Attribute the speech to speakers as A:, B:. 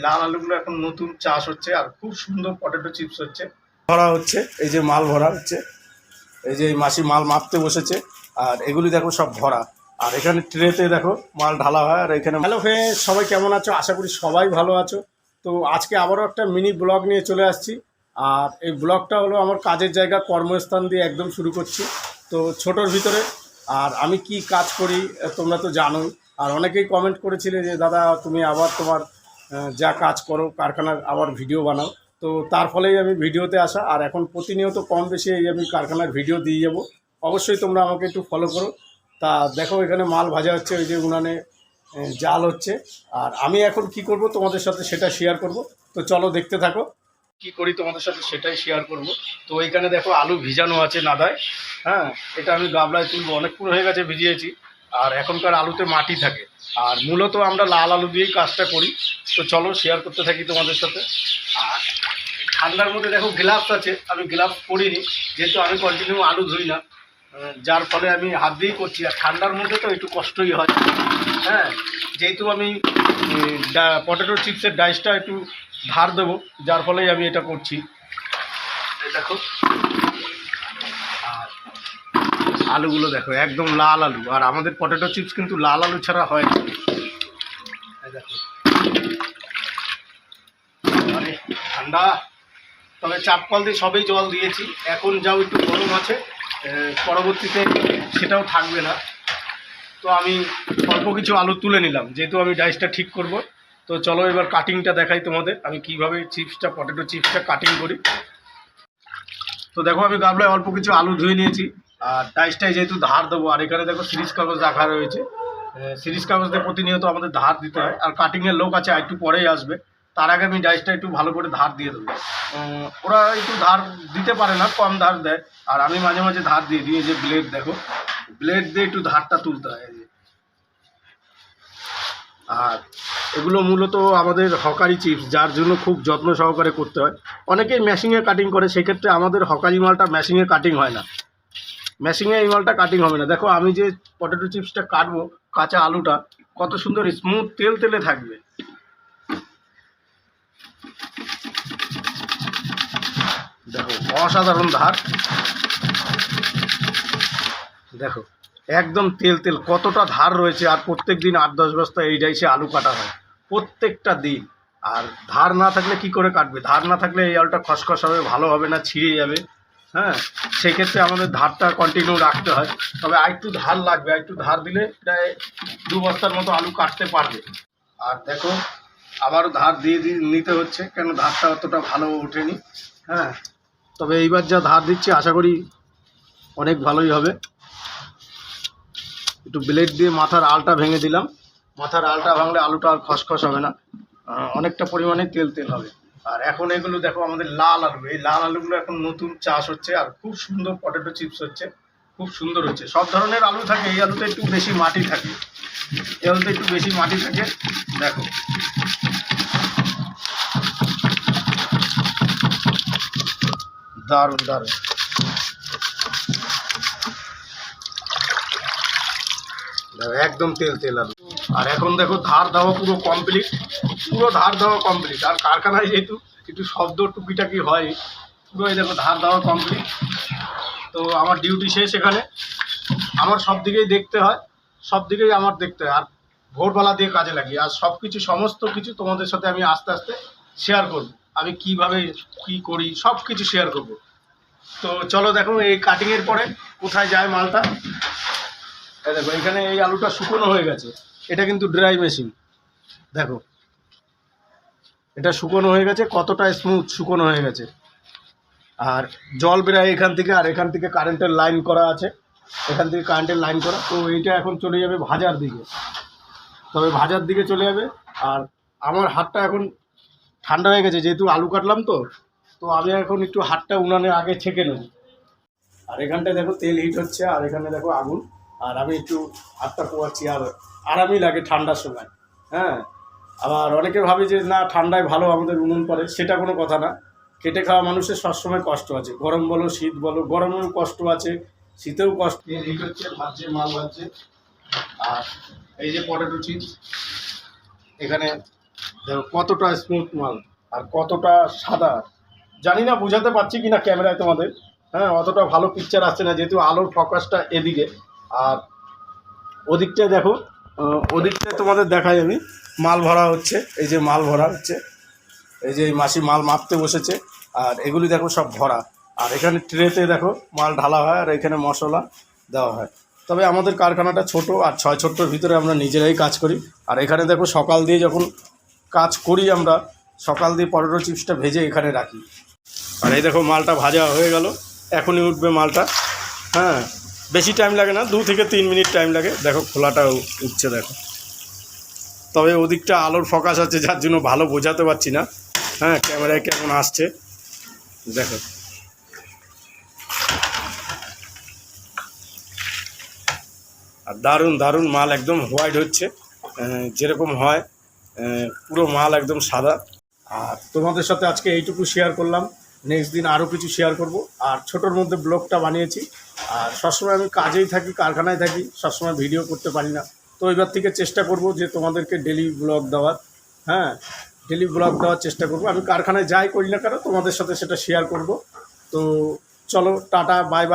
A: লাল আলুগুলো এখন নতুন চাষ হচ্ছে আর খুব সুন্দর পটেটো চিপস হচ্ছে, ভরা হচ্ছে। এই যে মাল ভরা হচ্ছে, এই যে এই মাসি মাল মাপতে বসেছে, আর এগুলি দেখো সব ভরা। আর এখানে ট্রেতে দেখো মাল ঢালা হয়। আর এখানে হ্যালো ফ্রেন্ডস, সবাই কেমন আছো? আশা করি সবাই ভালো আছো। তো আজকে আবারও একটা মিনি ব্লগ নিয়ে চলে আসছি। আর এই ব্লগটা হলো আমার কাজের জায়গা, কর্মস্থান দিয়ে একদম শুরু করছি। তো ছোটোর ভিতরে আর আমি কি কাজ করি তোমরা তো জানোই। আর অনেকেই কমেন্ট করেছিলে যে দাদা তুমি আবার তোমার যা কাজ করো কারখানার আবার ভিডিও বানাও। তো তার ফলেই আমি ভিডিওতে আসা। আর এখন প্রতিনিয়ত কম বেশি এই আমি কারখানার ভিডিও দিয়ে যাবো। অবশ্যই তোমরা আমাকে একটু ফলো করো। তা দেখো এখানে মাল ভাজা হচ্ছে, ওই যে উনানে জাল হচ্ছে। আর আমি এখন কি করব তোমাদের সাথে সেটা শেয়ার করব। তো চলো দেখতে থাকো কি করি, তোমাদের সাথে সেটাই শেয়ার করব। তো এইখানে দেখো আলু ভিজানো আছে নাদায়। হ্যাঁ, এটা আমি গাবলায় তুলবো, অনেকক্ষণ হয়ে গেছে ভিজিয়েছি। আর এখনকার আলুতে মাটি থাকে, আর মূলত আমরা লাল আলু দিয়েই কাজটা করি। তো চলো শেয়ার করতে থাকি তোমাদের সাথে। আর ঠান্ডার মধ্যে দেখো গ্লাভস আছে, আমি গ্লাভস পরিনি যেহেতু আমি কন্টিনিউ আলু ধুই না, যার ফলে আমি হাত দিয়েই করছি। আর ঠান্ডার মধ্যে তো একটু কষ্টই হয়। হ্যাঁ, যেহেতু আমি পটেটো চিপসের ডাইসটা একটু ধার দেবো, যার ফলেই আমি এটা করছি। দেখো আর আলুগুলো দেখো একদম লাল আলু। আর আমাদের পটেটো চিপস কিন্তু লাল আলু ছাড়া হয় না। দেখো মানে ঠান্ডা, তবে চাপ কল দিয়ে সবেই জল দিয়েছি। এখন যাও একটু গরম আছে, পরবর্তীতে সেটাও থাকবে না। তো আমি অল্প কিছু আলু তুলে নিলাম যেহেতু আমি ডাইসটা ঠিক করব। তো চলো এবার কাটিংটা দেখাই তোমাদের, আমি কিভাবে চিপসটা পটেটো চিপসটা কাটিং করি। তো দেখো আমি গাবলায় অল্প কিছু আলু ধুয়ে নিয়েছি। আর ডাইসটাই যেহেতু ধার দেবো, আর এখানে দেখো সিরিজ কাগজ রাখা রয়েছে। সিরিজ কাগজ দিয়ে প্রতিনিয়ত আমাদের ধার দিতে হয়। আর কাটিংয়ের লোক আছে, একটু পরেই আসবে। তার আগে আমি ডাইসটা একটু ভালো করে ধার দিয়ে দেবো। ওরা একটু ধার দিতে পারে না, কম ধার দেয়। আর আমি মাঝে মাঝে ধার দিয়ে দিই। এই যে ব্লেড দেখো, ব্লেড দিয়ে একটু ধারটা তুলতে হয়। আর এগুলো মূলত আমাদের হকারি চিপস, যার জন্য খুব যত্ন সহকারে করতে হয়। অনেকেই মেশিনে কাটিং করে, সেক্ষেত্রে আমাদের হকারি মালটা মেশিনে কাটিং হয় না, মেশিনে এই মালটা কাটিং হবে না। দেখো আমি যে পটেটো চিপসটা কাটবো, কাঁচা আলুটা কত সুন্দর স্মুথ তেল তেলে থাকবে। দেখো অসাধারণ ধার, দেখো একদম তেল তেল কতটা ধার রয়েছে। আর প্রত্যেক দিন 8-10 বস্তা এই ডাইসে আলু কাটা হয় প্রত্যেকটা দিন। আর ধার না থাকলে কি করে কাটবে? ধার না থাকলে এই আলুটা খসখস হবে, ভালো হবে না, ছিঁড়ে যাবে। হ্যাঁ, সেই ক্ষেত্রে আমাদের ধারটা কন্টিনিউ রাখতে হয়। তবে আরেকটু ধার লাগবে, একটু ধার দিলে প্রায় 2 বস্তার মতো আলু কাটতে পারবে। আর দেখো আবারও ধার দিয়ে নিতে হচ্ছে, কেন ধারটা অতটা ভালো ওঠেনি। হ্যাঁ, তবে এইবার যা ধার দিচ্ছি আশা করি অনেক ভালোই হবে। একটু ব্লেড দিয়ে মাথার আলটা ভেঙে দিলাম, মাথার আলটা ভাঙলে আলুটা আর খসখস হবে না, অনেকটা পরিমাণে তেল তেল হবে। আর এখন এগুলো দেখো আমাদের লাল আলু, এই লাল আলুগুলো এখন নতুন চাষ হচ্ছে। আর খুব সুন্দর পটেটো চিপস হচ্ছে, খুব সুন্দর হচ্ছে। সব ধরনের আলু থাকে, এই আলুতে একটু বেশি মাটি থাকে, এই আলুতে একটু বেশি মাটি থাকে। দেখো দারুণ দারুণ, একদম তেল তেল আলু। আর এখন দেখো ধার দেওয়া পুরো কমপ্লিট, পুরো ধার দেওয়া কমপ্লিট। আর কারখানায় যেহেতু একটু শব্দ টুকিটাকি হয়, পুরো এই দেখো ধার দেওয়া কমপ্লিট। তো আমার ডিউটি শেষ এখানে। আমার সব দিকেই দেখতে হয়, সব দিকেই আমার দেখতে হয়। আর ভোরবেলা দিয়ে কাজে লাগি। আর সব কিছু সমস্ত কিছু তোমাদের সাথে আমি আস্তে আস্তে শেয়ার করব, আমি কিভাবে কি করি সব কিছু শেয়ার করব। তো চলো দেখো এই কাটিংয়ের পরে কোথায় যায় মালটা। দেখো এখানে এই আলুটা শুকনো হয়ে গেছে, এটা কিন্তু ড্রাই মেশিন। দেখো এটা শুকনো হয়ে গেছে, কতটা স্মুথ শুকনো হয়ে গেছে। আর জল বেরায় এখান থেকে, আর এখান থেকে কারেন্টের লাইন করা আছে, এখান থেকে কারেন্টের লাইন করা। তো এইটা এখন চলে যাবে ভাজার দিকে, তবে ভাজার দিকে চলে যাবে। আর আমার হাতটা এখন ঠান্ডা হয়ে গেছে যেহেতু আলু কাটলাম, তো তো আমি এখন একটু হাতটা উনানে আগে ছেঁকে নেব। আর এখানটায় দেখো তেল হিট হচ্ছে, আর এখানে দেখো আগুন। আর আমি একটু হাতটা পোয়াচ্ছি, আর আরামই লাগে ঠান্ডার সময়। হ্যাঁ, আবার অনেকে ভাবে যে না ঠান্ডায় ভালো আমাদের উনুন পড়ে, সেটা কোনো কথা না। খেটে খাওয়া মানুষের সবসময় কষ্ট আছে, গরম বলো শীত বলো, গরমেও কষ্ট আছে, শীতেও কষ্ট। তেল হিট হচ্ছে, ভাজছে, মাল ভাজছে। আর এই যে পটেটো চিপস, এখানে দেখো কতটা স্মুথ মাল আর কতটা সাদা। জানি না বোঝাতে পারছি কি না ক্যামেরায় তোমাদের। হ্যাঁ, অতটা ভালো পিকচার আসছে না যেহেতু আলোর ফোকাসটা এদিকে। আর ওদিকটায় দেখো, ওদিকটায় তোমাদের দেখাই আমি। মাল ভরা হচ্ছে, এই যে মাল ভরা হচ্ছে, এই যে এই মাসি মাল মাপতে বসেছে। আর এগুলি দেখো সব ভরা। আর এখানে ট্রেতে দেখো মাল ঢালা হয় আর এখানে মশলা দেওয়া হয়। তবে আমাদের কারখানাটা ছোট আর 6 ছত্রর ভিতরে আমরা নিজেরাই কাজ করি। আর এখানে দেখো সকাল দিয়ে যখন কাজ করি আমরা, সকাল দিয়ে পটেটো চিপসটা ভেজে এখানে রাখি। আর এই দেখো মালটা ভাজা হয়ে গেল, এখনই উঠবে মালটা। হ্যাঁ, বেশি টাইম লাগে না, 2 থেকে 3 মিনিট টাইম লাগে। দেখো খোলাটাও উঠছে দেখো। তবে ওদিকটা আলোর ফোকাস আছে যার জন্য ভালো বোঝাতে পারছি না। হ্যাঁ, ক্যামেরায় কেমন আসছে দেখো। আর দারুণ দারুণ মাল, একদম হোয়াইট হচ্ছে, যেরকম হয়। পুরো মাল একদম সাদা। আর তোমাদের সাথে আজকে এইটুকু শেয়ার করলাম। নেক্সট দিন আরও কিছু শেয়ার করব। আর ছোটোর মধ্যে ব্লগটা বানিয়েছি। আর সবসময় আমি কাজেই থাকি, কারখানায় থাকি, সবসময় ভিডিও করতে পারি না। তো এবার থেকে চেষ্টা করব যে তোমাদেরকে ডেলি ব্লগ দেওয়ার। হ্যাঁ, ডেলি ব্লগ দেওয়ার চেষ্টা করব। আমি কারখানায় যাই করি না কেন তোমাদের সাথে সেটা শেয়ার করব। তো চলো, টাটা, বাই বাই।